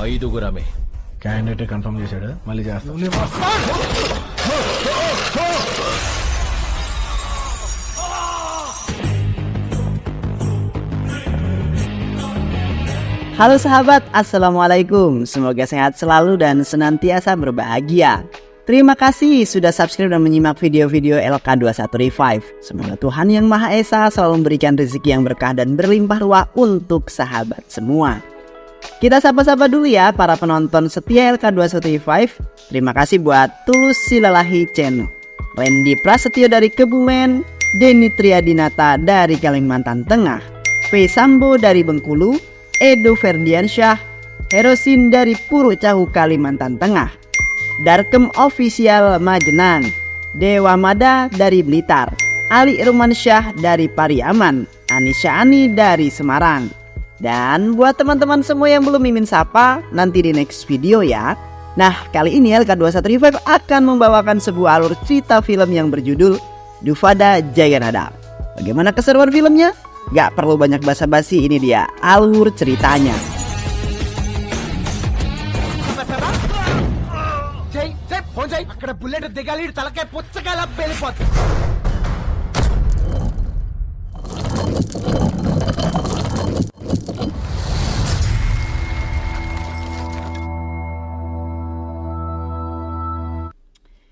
5 candidate confirm చేశాడు, మళ్ళీ చేస్తాం. Halo sahabat, Assalamualaikum. Semoga sehat selalu dan senantiasa berbahagia. Terima kasih sudah subscribe dan menyimak video-video LK21 Revive. Semoga Tuhan Yang Maha Esa selalu memberikan rezeki yang berkah dan berlimpah ruah untuk sahabat semua. Kita sapa-sapa dulu ya para penonton setia LK21 Revive. Terima kasih buat Tulus Silalahi Channel, Randy Prasetyo dari Kebumen, Denny Triadinata dari Kalimantan Tengah, P. Sambo dari Bengkulu, Edo Ferdiansyah, Herosin dari Purucahu Kalimantan Tengah, Darkem Official Majenang, Dewa Mada dari Blitar, Ali Irmansyah dari Pariaman, Anisha Ani dari Semarang. Dan buat teman-teman semua yang belum mimin sapa, nanti di next video ya. Nah, kali ini LK21 Revive akan membawakan sebuah alur cerita film yang berjudul Dufada Jaganada. Bagaimana keseruan filmnya? Gak perlu banyak basa-basi, ini dia alur ceritanya.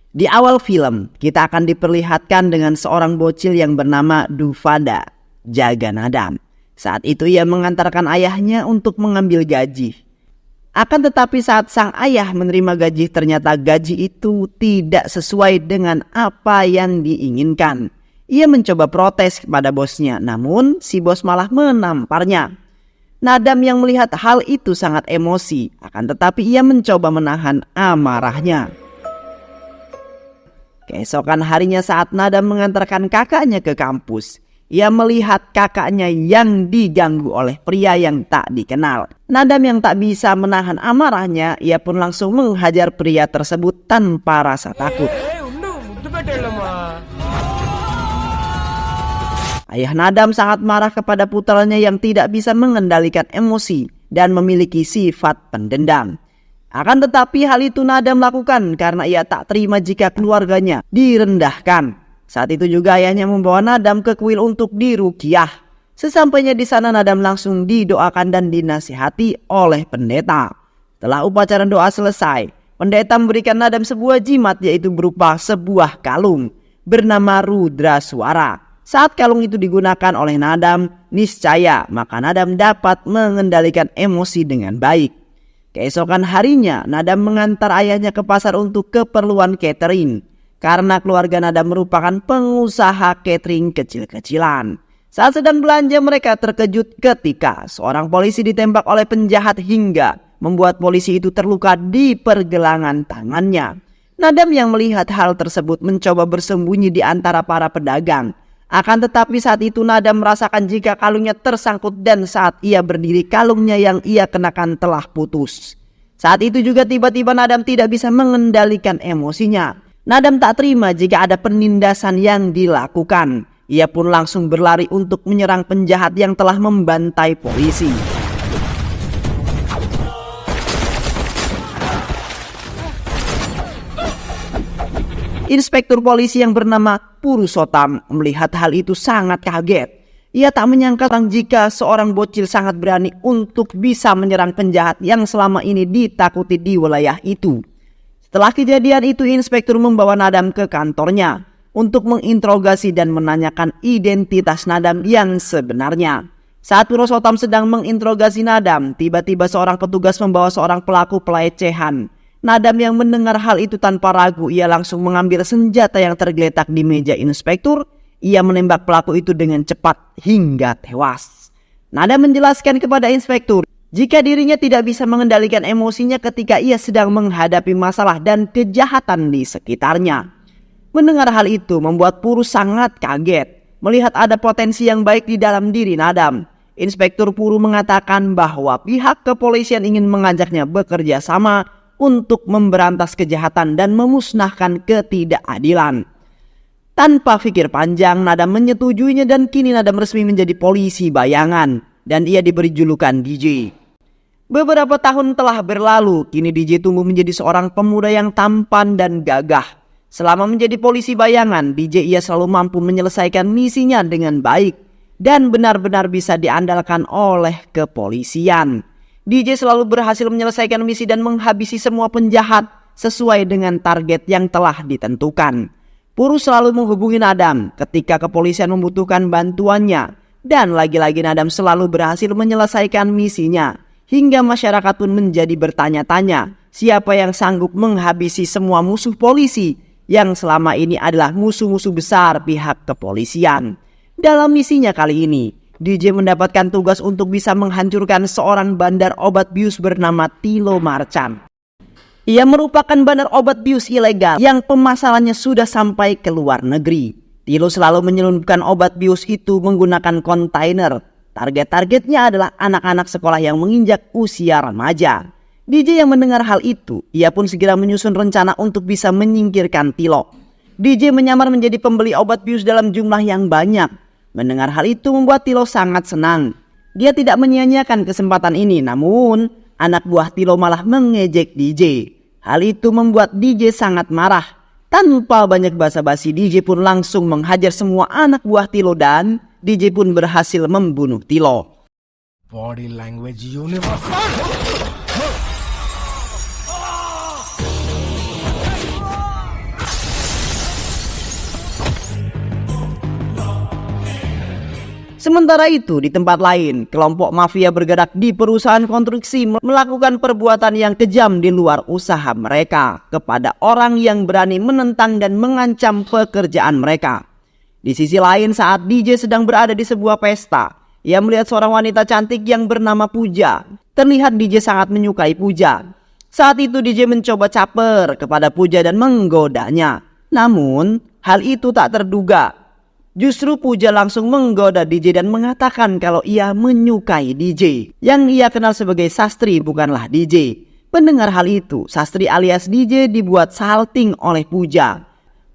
Di awal film, kita akan diperlihatkan dengan seorang bocil yang bernama Dufada Jaganada. Saat itu ia mengantarkan ayahnya untuk mengambil gaji. Akan tetapi saat sang ayah menerima gaji, ternyata gaji itu tidak sesuai dengan apa yang diinginkan. Ia mencoba protes kepada bosnya, namun si bos malah menamparnya. Nadam yang melihat hal itu sangat emosi, akan tetapi ia mencoba menahan amarahnya. Keesokan harinya saat Nadam mengantarkan kakaknya ke kampus, ia melihat kakaknya yang diganggu oleh pria yang tak dikenal. Nadam yang tak bisa menahan amarahnya, ia pun langsung menghajar pria tersebut tanpa rasa takut. Ayah Nadam sangat marah kepada putranya yang tidak bisa mengendalikan emosi dan memiliki sifat pendendam. Akan tetapi hal itu Nadam lakukan karena ia tak terima jika keluarganya direndahkan. Saat itu juga ayahnya membawa Nadam ke kuil untuk diruqyah. Sesampainya di sana Nadam langsung didoakan dan dinasihati oleh pendeta. Setelah upacara doa selesai, pendeta memberikan Nadam sebuah jimat, yaitu berupa sebuah kalung bernama Rudra Suara. Saat kalung itu digunakan oleh Nadam, niscaya maka Nadam dapat mengendalikan emosi dengan baik. Keesokan harinya Nadam mengantar ayahnya ke pasar untuk keperluan catering, karena keluarga Nadam merupakan pengusaha catering kecil-kecilan. Saat sedang belanja, mereka terkejut ketika seorang polisi ditembak oleh penjahat hingga membuat polisi itu terluka di pergelangan tangannya. Nadam yang melihat hal tersebut mencoba bersembunyi di antara para pedagang. Akan tetapi saat itu Nadam merasakan jika kalungnya tersangkut dan saat ia berdiri kalungnya yang ia kenakan telah putus. Saat itu juga tiba-tiba Nadam tidak bisa mengendalikan emosinya. Nadam tak terima jika ada penindasan yang dilakukan. Ia pun langsung berlari untuk menyerang penjahat yang telah membantai polisi. Inspektur polisi yang bernama Purusotam melihat hal itu sangat kaget. Ia tak menyangka jika seorang bocil sangat berani untuk bisa menyerang penjahat yang selama ini ditakuti di wilayah itu. Setelah kejadian itu, inspektur membawa Nadam ke kantornya untuk menginterogasi dan menanyakan identitas Nadam yang sebenarnya. Saat Purusotam sedang menginterogasi Nadam, tiba-tiba seorang petugas membawa seorang pelaku pelecehan. Nadam yang mendengar hal itu tanpa ragu, ia langsung mengambil senjata yang tergeletak di meja inspektur. Ia menembak pelaku itu dengan cepat hingga tewas. Nadam menjelaskan kepada inspektur jika dirinya tidak bisa mengendalikan emosinya ketika ia sedang menghadapi masalah dan kejahatan di sekitarnya. Mendengar hal itu membuat Purus sangat kaget melihat ada potensi yang baik di dalam diri Nadam. Inspektur Puru mengatakan bahwa pihak kepolisian ingin mengajaknya bekerja sama untuk memberantas kejahatan dan memusnahkan ketidakadilan. Tanpa pikir panjang, Nadam menyetujuinya dan kini Nadam resmi menjadi polisi bayangan dan ia diberi julukan DJ. Beberapa tahun telah berlalu, kini DJ tumbuh menjadi seorang pemuda yang tampan dan gagah. Selama menjadi polisi bayangan, DJ ia selalu mampu menyelesaikan misinya dengan baik dan benar-benar bisa diandalkan oleh kepolisian. DJ selalu berhasil menyelesaikan misi dan menghabisi semua penjahat sesuai dengan target yang telah ditentukan. Purus selalu menghubungi Nadam ketika kepolisian membutuhkan bantuannya, dan lagi-lagi Nadam selalu berhasil menyelesaikan misinya. Hingga masyarakat pun menjadi bertanya-tanya siapa yang sanggup menghabisi semua musuh polisi yang selama ini adalah musuh-musuh besar pihak kepolisian. Dalam misinya kali ini, DJ mendapatkan tugas untuk bisa menghancurkan seorang bandar obat bius bernama Tilo Marcan. Ia merupakan bandar obat bius ilegal yang pemasarannya sudah sampai ke luar negeri. Tilo selalu menyelundupkan obat bius itu menggunakan kontainer. Target-targetnya adalah anak-anak sekolah yang menginjak usia remaja. DJ yang mendengar hal itu, ia pun segera menyusun rencana untuk bisa menyingkirkan Tilo. DJ menyamar menjadi pembeli obat bius dalam jumlah yang banyak. Mendengar hal itu membuat Tilo sangat senang. Dia tidak menyia-nyiakan kesempatan ini, namun anak buah Tilo malah mengejek DJ. Hal itu membuat DJ sangat marah. Tanpa banyak basa-basi, DJ pun langsung menghajar semua anak buah Tilo dan DJ pun berhasil membunuh Tilo. Body language universal. Sementara itu, di tempat lain, kelompok mafia bergerak di perusahaan konstruksi melakukan perbuatan yang kejam di luar usaha mereka kepada orang yang berani menentang dan mengancam pekerjaan mereka. Di sisi lain, saat DJ sedang berada di sebuah pesta, ia melihat seorang wanita cantik yang bernama Puja. Terlihat DJ sangat menyukai Puja. Saat itu DJ mencoba caper kepada Puja dan menggodanya. Namun, hal itu tak terduga. Justru Puja langsung menggoda DJ dan mengatakan kalau ia menyukai DJ. Yang ia kenal sebagai Sastri bukanlah DJ. Mendengar hal itu, Sastri alias DJ dibuat salting oleh Puja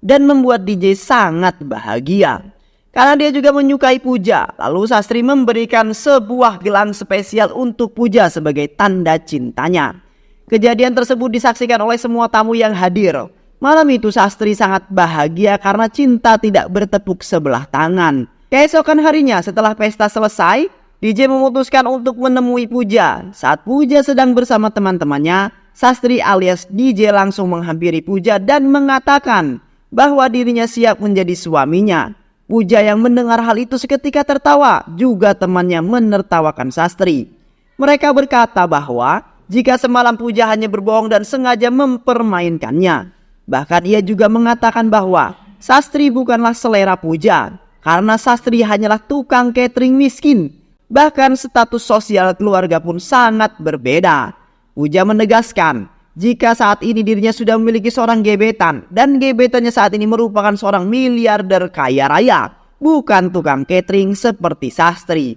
dan membuat DJ sangat bahagia. Karena dia juga menyukai Puja, lalu Sastri memberikan sebuah gelang spesial untuk Puja sebagai tanda cintanya. Kejadian tersebut disaksikan oleh semua tamu yang hadir. Malam itu Sastri sangat bahagia karena cinta tidak bertepuk sebelah tangan. Keesokan harinya setelah pesta selesai, DJ memutuskan untuk menemui Puja. Saat Puja sedang bersama teman-temannya, Sastri alias DJ langsung menghampiri Puja dan mengatakan bahwa dirinya siap menjadi suaminya. Puja yang mendengar hal itu seketika tertawa, juga temannya menertawakan Sastri. Mereka berkata bahwa jika semalam Puja hanya berbohong dan sengaja mempermainkannya. Bahkan ia juga mengatakan bahwa Sastri bukanlah selera Puja, karena Sastri hanyalah tukang catering miskin. Bahkan status sosial keluarga pun sangat berbeda. Puja menegaskan jika saat ini dirinya sudah memiliki seorang gebetan, dan gebetannya saat ini merupakan seorang miliarder kaya raya, bukan tukang catering seperti Sastri.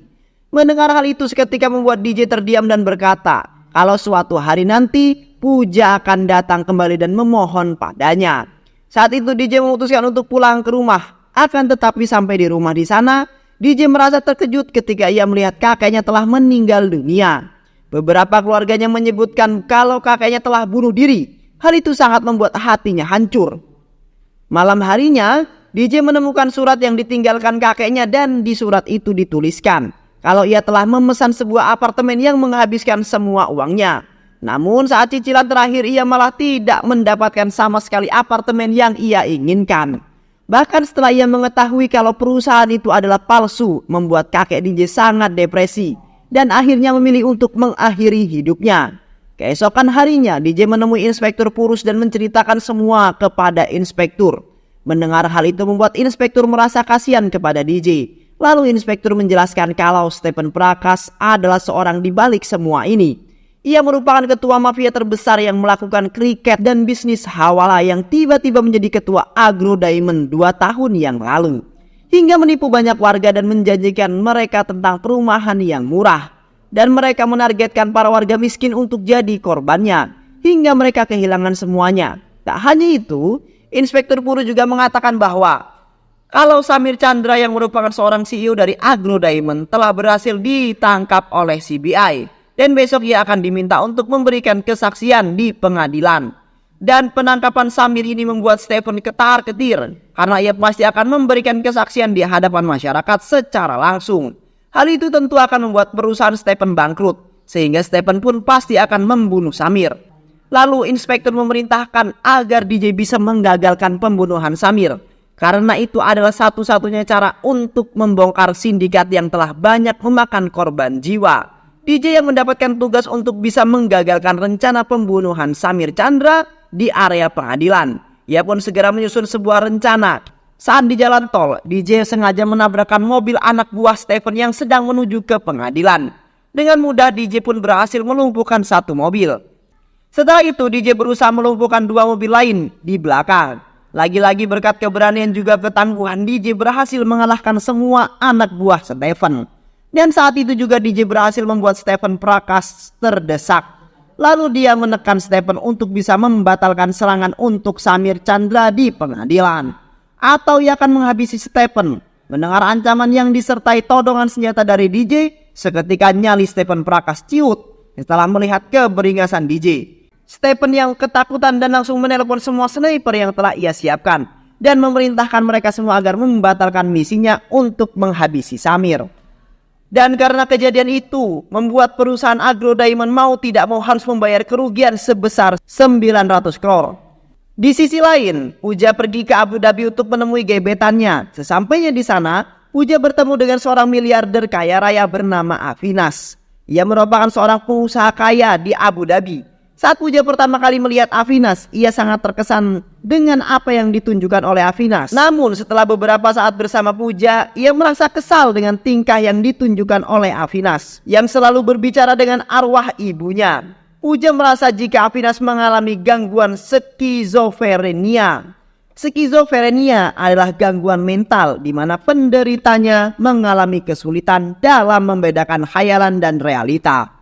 Mendengar hal itu seketika membuat DJ terdiam dan berkata kalau suatu hari nanti Puja akan datang kembali dan memohon padanya. Saat itu DJ memutuskan untuk pulang ke rumah. Akan tetapi sampai di rumah di sana, DJ merasa terkejut ketika ia melihat kakeknya telah meninggal dunia. Beberapa keluarganya menyebutkan kalau kakeknya telah bunuh diri. Hal itu sangat membuat hatinya hancur. Malam harinya, DJ menemukan surat yang ditinggalkan kakeknya dan di surat itu dituliskan kalau ia telah memesan sebuah apartemen yang menghabiskan semua uangnya. Namun saat cicilan terakhir ia malah tidak mendapatkan sama sekali apartemen yang ia inginkan. Bahkan setelah ia mengetahui kalau perusahaan itu adalah palsu, membuat kakek DJ sangat depresi dan akhirnya memilih untuk mengakhiri hidupnya. Keesokan harinya DJ menemui Inspektur Purus dan menceritakan semua kepada Inspektur. Mendengar hal itu membuat Inspektur merasa kasihan kepada DJ. Lalu Inspektur menjelaskan kalau Stephen Prakas adalah seorang di balik semua ini. Ia merupakan ketua mafia terbesar yang melakukan kriket dan bisnis hawala yang tiba-tiba menjadi ketua Agro Diamond 2 tahun yang lalu. Hingga menipu banyak warga dan menjanjikan mereka tentang perumahan yang murah. Dan mereka menargetkan para warga miskin untuk jadi korbannya. Hingga mereka kehilangan semuanya. Tak hanya itu, Inspektur Puru juga mengatakan bahwa kalau Samir Chandra yang merupakan seorang CEO dari Agro Diamond telah berhasil ditangkap oleh CBI. dan besok ia akan diminta untuk memberikan kesaksian di pengadilan. Dan penangkapan Samir ini membuat Stephen ketar-ketir karena ia pasti akan memberikan kesaksian di hadapan masyarakat secara langsung. Hal itu tentu akan membuat perusahaan Stephen bangkrut, sehingga Stephen pun pasti akan membunuh Samir. Lalu inspektur memerintahkan agar DJ bisa menggagalkan pembunuhan Samir, karena itu adalah satu-satunya cara untuk membongkar sindikat yang telah banyak memakan korban jiwa. DJ yang mendapatkan tugas untuk bisa menggagalkan rencana pembunuhan Samir Chandra di area pengadilan. Ia pun segera menyusun sebuah rencana. Saat di jalan tol, DJ sengaja menabrakkan mobil anak buah Stephen yang sedang menuju ke pengadilan. Dengan mudah DJ pun berhasil melumpuhkan satu mobil. Setelah itu DJ berusaha melumpuhkan dua mobil lain di belakang. Lagi-lagi berkat keberanian juga ketangguhan, DJ berhasil mengalahkan semua anak buah Stephen. Dan saat itu juga DJ berhasil membuat Stephen Prakash terdesak. Lalu dia menekan Stephen untuk bisa membatalkan serangan untuk Samir Chandra di pengadilan. Atau ia akan menghabisi Stephen. Mendengar ancaman yang disertai todongan senjata dari DJ, seketika nyali Stephen Prakash ciut setelah melihat keberingasan DJ. Stephen yang ketakutan dan langsung menelpon semua sniper yang telah ia siapkan dan memerintahkan mereka semua agar membatalkan misinya untuk menghabisi Samir. Dan karena kejadian itu membuat perusahaan Agro Diamond mau tidak mau harus membayar kerugian sebesar 900 crore. Di sisi lain, Pooja pergi ke Abu Dhabi untuk menemui gebetannya. Sesampainya di sana, Pooja bertemu dengan seorang miliarder kaya raya bernama Avinash. Ia merupakan seorang pengusaha kaya di Abu Dhabi. Saat Pooja pertama kali melihat Avinash, ia sangat terkesan dengan apa yang ditunjukkan oleh Avinash. Namun setelah beberapa saat bersama Pooja, ia merasa kesal dengan tingkah yang ditunjukkan oleh Avinash yang selalu berbicara dengan arwah ibunya. Pooja merasa jika Avinash mengalami gangguan skizofrenia. Skizofrenia adalah gangguan mental di mana penderitanya mengalami kesulitan dalam membedakan khayalan dan realita.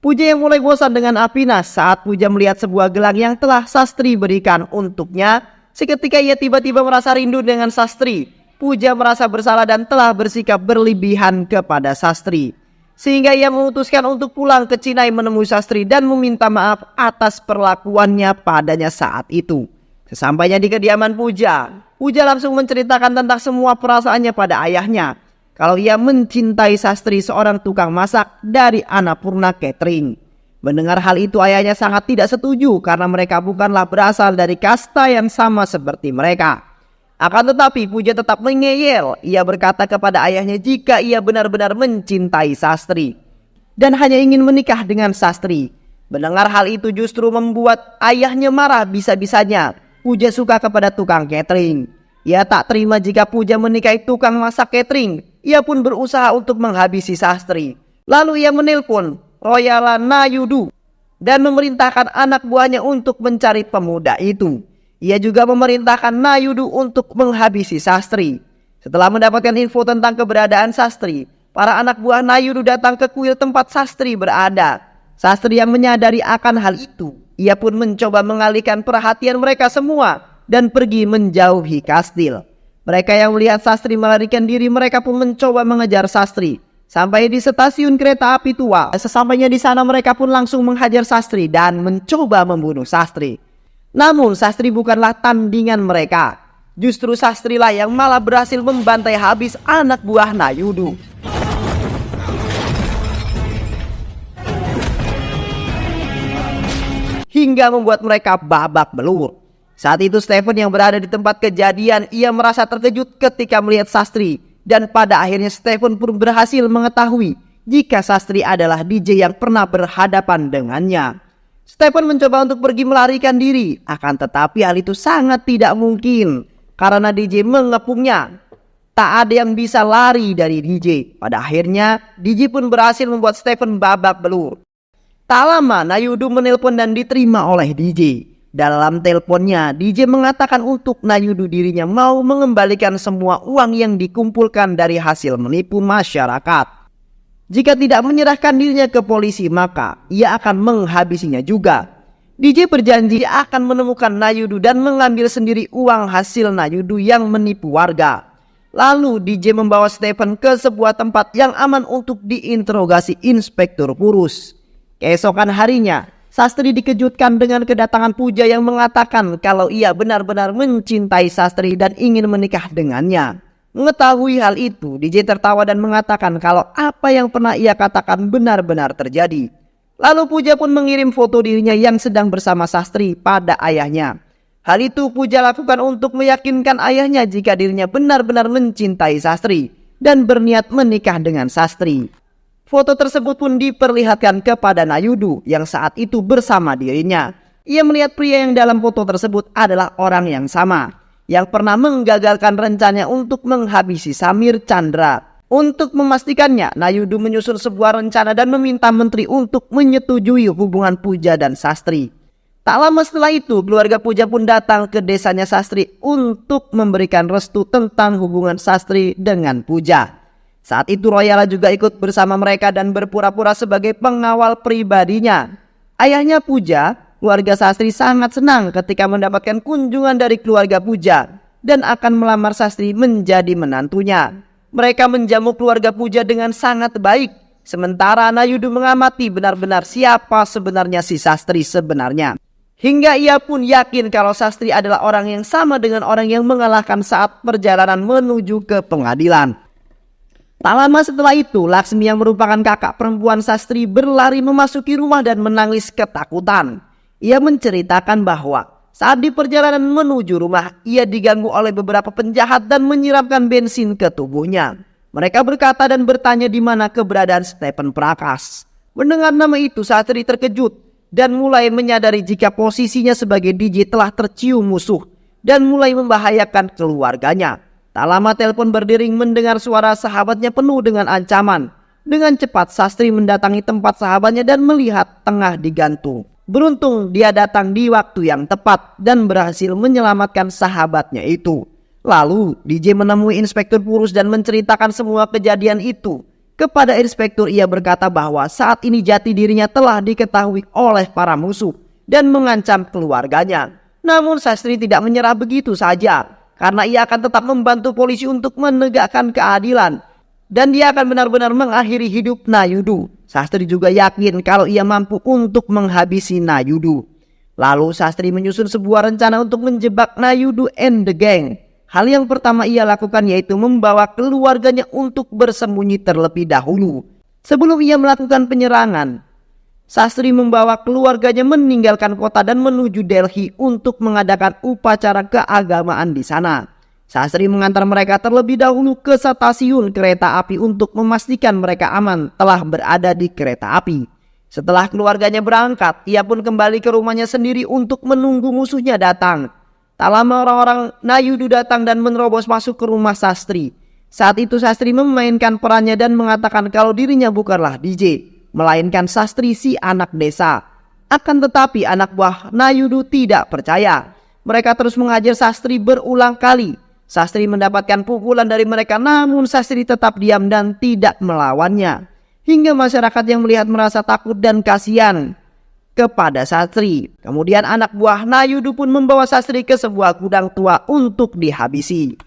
Pooja yang mulai bosan dengan Avinash saat Pooja melihat sebuah gelang yang telah Sastri berikan untuknya. Seketika ia tiba-tiba merasa rindu dengan Sastri. Pooja merasa bersalah dan telah bersikap berlebihan kepada Sastri, sehingga ia memutuskan untuk pulang ke Chennai menemui Sastri dan meminta maaf atas perlakuannya padanya saat itu. Sesampainya di kediaman Pooja, Pooja langsung menceritakan tentang semua perasaannya pada ayahnya. Kalau ia mencintai Sastri, seorang tukang masak dari Annapurna Catering. Mendengar hal itu ayahnya sangat tidak setuju karena mereka bukanlah berasal dari kasta yang sama seperti mereka. Akan tetapi Pooja tetap mengeyel. Ia berkata kepada ayahnya jika ia benar-benar mencintai Sastri dan hanya ingin menikah dengan Sastri. Mendengar hal itu justru membuat ayahnya marah bisa-bisanya. Pooja suka kepada tukang catering. Ia tak terima jika Pooja menikahi tukang masak catering. Ia pun berusaha untuk menghabisi Sastri. Lalu ia menelpon Royala Nayudu dan memerintahkan anak buahnya untuk mencari pemuda itu. Ia juga memerintahkan Nayudu untuk menghabisi Sastri. Setelah mendapatkan info tentang keberadaan Sastri, para anak buah Nayudu datang ke kuil tempat Sastri berada. Sastri yang menyadari akan hal itu, ia pun mencoba mengalihkan perhatian mereka semua dan pergi menjauhi kastil. Mereka yang melihat Sastri melarikan diri, mereka pun mencoba mengejar Sastri. Sampai di stasiun kereta api tua. Sesampainya di sana mereka pun langsung menghajar Sastri dan mencoba membunuh Sastri. Namun Sastri bukanlah tandingan mereka. Justru Sastri lah yang malah berhasil membantai habis anak buah Nayudu. Hingga membuat mereka babak belur. Saat itu Stephen yang berada di tempat kejadian, ia merasa terkejut ketika melihat Sastri. Dan pada akhirnya Stephen pun berhasil mengetahui jika Sastri adalah DJ yang pernah berhadapan dengannya. Stephen mencoba untuk pergi melarikan diri, akan tetapi hal itu sangat tidak mungkin karena DJ mengepungnya. Tak ada yang bisa lari dari DJ. Pada akhirnya DJ pun berhasil membuat Stephen babak belur. Tak lama Nayudu menelpon dan diterima oleh DJ. Dalam teleponnya, DJ mengatakan untuk Nayudu dirinya mau mengembalikan semua uang yang dikumpulkan dari hasil menipu masyarakat. Jika tidak menyerahkan dirinya ke polisi, maka ia akan menghabisinya juga. DJ berjanji akan menemukan Nayudu dan mengambil sendiri uang hasil Nayudu yang menipu warga. Lalu DJ membawa Stephen ke sebuah tempat yang aman untuk diinterogasi Inspektur Purus. Keesokan harinya, Sastri dikejutkan dengan kedatangan Puja yang mengatakan kalau ia benar-benar mencintai Sastri dan ingin menikah dengannya. Mengetahui hal itu, DJ tertawa dan mengatakan kalau apa yang pernah ia katakan benar-benar terjadi. Lalu Puja pun mengirim foto dirinya yang sedang bersama Sastri pada ayahnya. Hal itu Puja lakukan untuk meyakinkan ayahnya jika dirinya benar-benar mencintai Sastri dan berniat menikah dengan Sastri. Foto tersebut pun diperlihatkan kepada Nayudu yang saat itu bersama dirinya. Ia melihat pria yang dalam foto tersebut adalah orang yang sama, yang pernah menggagalkan rencananya untuk menghabisi Samir Chandra. Untuk memastikannya, Nayudu menyusun sebuah rencana dan meminta menteri untuk menyetujui hubungan Puja dan Sastri. Tak lama setelah itu, keluarga Puja pun datang ke desanya Sastri untuk memberikan restu tentang hubungan Sastri dengan Puja. Saat itu Royala juga ikut bersama mereka dan berpura-pura sebagai pengawal pribadinya. Ayahnya Puja, keluarga Sastri sangat senang ketika mendapatkan kunjungan dari keluarga Puja dan akan melamar Sastri menjadi menantunya. Mereka menjamu keluarga Puja dengan sangat baik, sementara Nayudu mengamati benar-benar siapa sebenarnya si Sastri sebenarnya. Hingga ia pun yakin kalau Sastri adalah orang yang sama dengan orang yang mengalahkan saat perjalanan menuju ke pengadilan. Tak lama setelah itu, Laksmi yang merupakan kakak perempuan Sastri berlari memasuki rumah dan menangis ketakutan. Ia menceritakan bahwa saat di perjalanan menuju rumah, ia diganggu oleh beberapa penjahat dan menyiramkan bensin ke tubuhnya. Mereka berkata dan bertanya di mana keberadaan Stephen Prakas. Mendengar nama itu, Sastri terkejut dan mulai menyadari jika posisinya sebagai DJ telah tercium musuh dan mulai membahayakan keluarganya. Tak lama telepon berdering mendengar suara sahabatnya penuh dengan ancaman. Dengan cepat Sastri mendatangi tempat sahabatnya dan melihat tengah digantung. Beruntung dia datang di waktu yang tepat dan berhasil menyelamatkan sahabatnya itu. Lalu DJ menemui Inspektur Purus dan menceritakan semua kejadian itu. Kepada inspektur ia berkata bahwa saat ini jati dirinya telah diketahui oleh para musuh dan mengancam keluarganya. Namun Sastri tidak menyerah begitu saja, karena ia akan tetap membantu polisi untuk menegakkan keadilan. Dan dia akan benar-benar mengakhiri hidup Nayudu. Sastri juga yakin kalau ia mampu untuk menghabisi Nayudu. Lalu Sastri menyusun sebuah rencana untuk menjebak Nayudu and the gang. Hal yang pertama ia lakukan yaitu membawa keluarganya untuk bersembunyi terlebih dahulu. Sebelum ia melakukan penyerangan, Sastri membawa keluarganya meninggalkan kota dan menuju Delhi untuk mengadakan upacara keagamaan di sana. Sastri mengantar mereka terlebih dahulu ke stasiun kereta api untuk memastikan mereka aman telah berada di kereta api. Setelah keluarganya berangkat, ia pun kembali ke rumahnya sendiri untuk menunggu musuhnya datang. Tak lama orang-orang Nayudu datang dan menerobos masuk ke rumah Sastri. Saat itu Sastri memainkan perannya dan mengatakan kalau dirinya bukanlah DJ, melainkan Sastri si anak desa. Akan tetapi anak buah Nayudu tidak percaya. Mereka terus mengajar Sastri berulang kali. Sastri mendapatkan pukulan dari mereka, namun Sastri tetap diam dan tidak melawannya. Hingga masyarakat yang melihat merasa takut dan kasihan kepada Sastri. Kemudian anak buah Nayudu pun membawa Sastri ke sebuah gudang tua untuk dihabisi.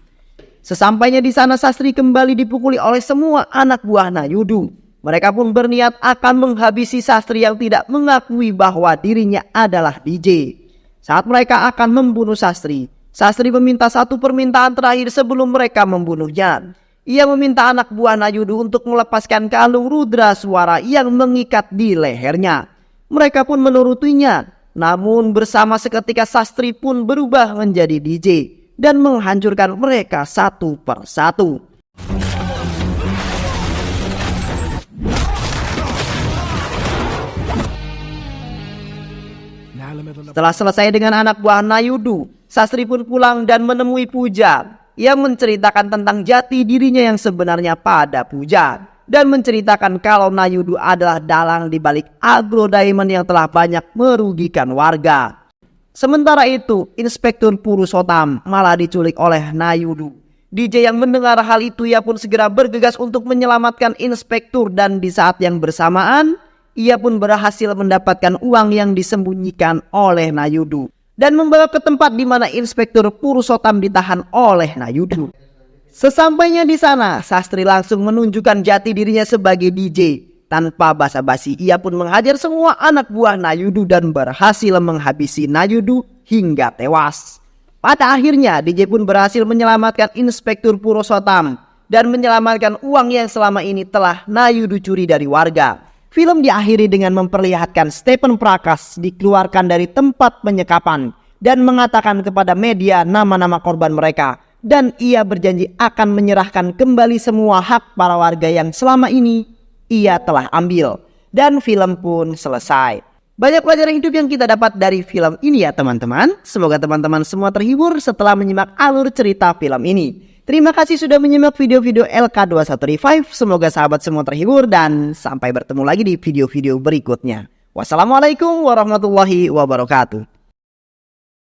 Sesampainya di sana Sastri kembali dipukuli oleh semua anak buah Nayudu. Mereka pun berniat akan menghabisi Sastri yang tidak mengakui bahwa dirinya adalah DJ. Saat mereka akan membunuh Sastri, Sastri meminta satu permintaan terakhir sebelum mereka membunuhnya. Ia meminta anak buah Nayudu untuk melepaskan kalung rudra suara yang mengikat di lehernya. Mereka pun menurutinya, namun bersama seketika Sastri pun berubah menjadi DJ dan menghancurkan mereka satu persatu. Setelah selesai dengan anak buah Nayudu, Sastri pun pulang dan menemui Puja. Ia menceritakan tentang jati dirinya yang sebenarnya pada Puja dan menceritakan kalau Nayudu adalah dalang di balik Agro Diamond yang telah banyak merugikan warga. Sementara itu, Inspektur Purusotam malah diculik oleh Nayudu. DJ yang mendengar hal itu ia pun segera bergegas untuk menyelamatkan Inspektur dan di saat yang bersamaan ia pun berhasil mendapatkan uang yang disembunyikan oleh Nayudu dan membawa ke tempat di mana Inspektur Purusotam ditahan oleh Nayudu. Sesampainya di sana, Sastri langsung menunjukkan jati dirinya sebagai DJ. Tanpa basa-basi, ia pun menghajar semua anak buah Nayudu dan berhasil menghabisi Nayudu hingga tewas. Pada akhirnya, DJ pun berhasil menyelamatkan Inspektur Purosotam dan menyelamatkan uang yang selama ini telah Nayudu curi dari warga. Film diakhiri dengan memperlihatkan Stephen Prakas dikeluarkan dari tempat penyekapan dan mengatakan kepada media nama-nama korban mereka. Dan ia berjanji akan menyerahkan kembali semua hak para warga yang selama ini ia telah ambil. Dan film pun selesai. Banyak pelajaran hidup yang kita dapat dari film ini ya teman-teman. Semoga teman-teman semua terhibur setelah menyimak alur cerita film ini. Terima kasih sudah menyimak video-video LK21 Revive. Semoga sahabat semua terhibur dan sampai bertemu lagi di video-video berikutnya. Wassalamualaikum warahmatullahi wabarakatuh.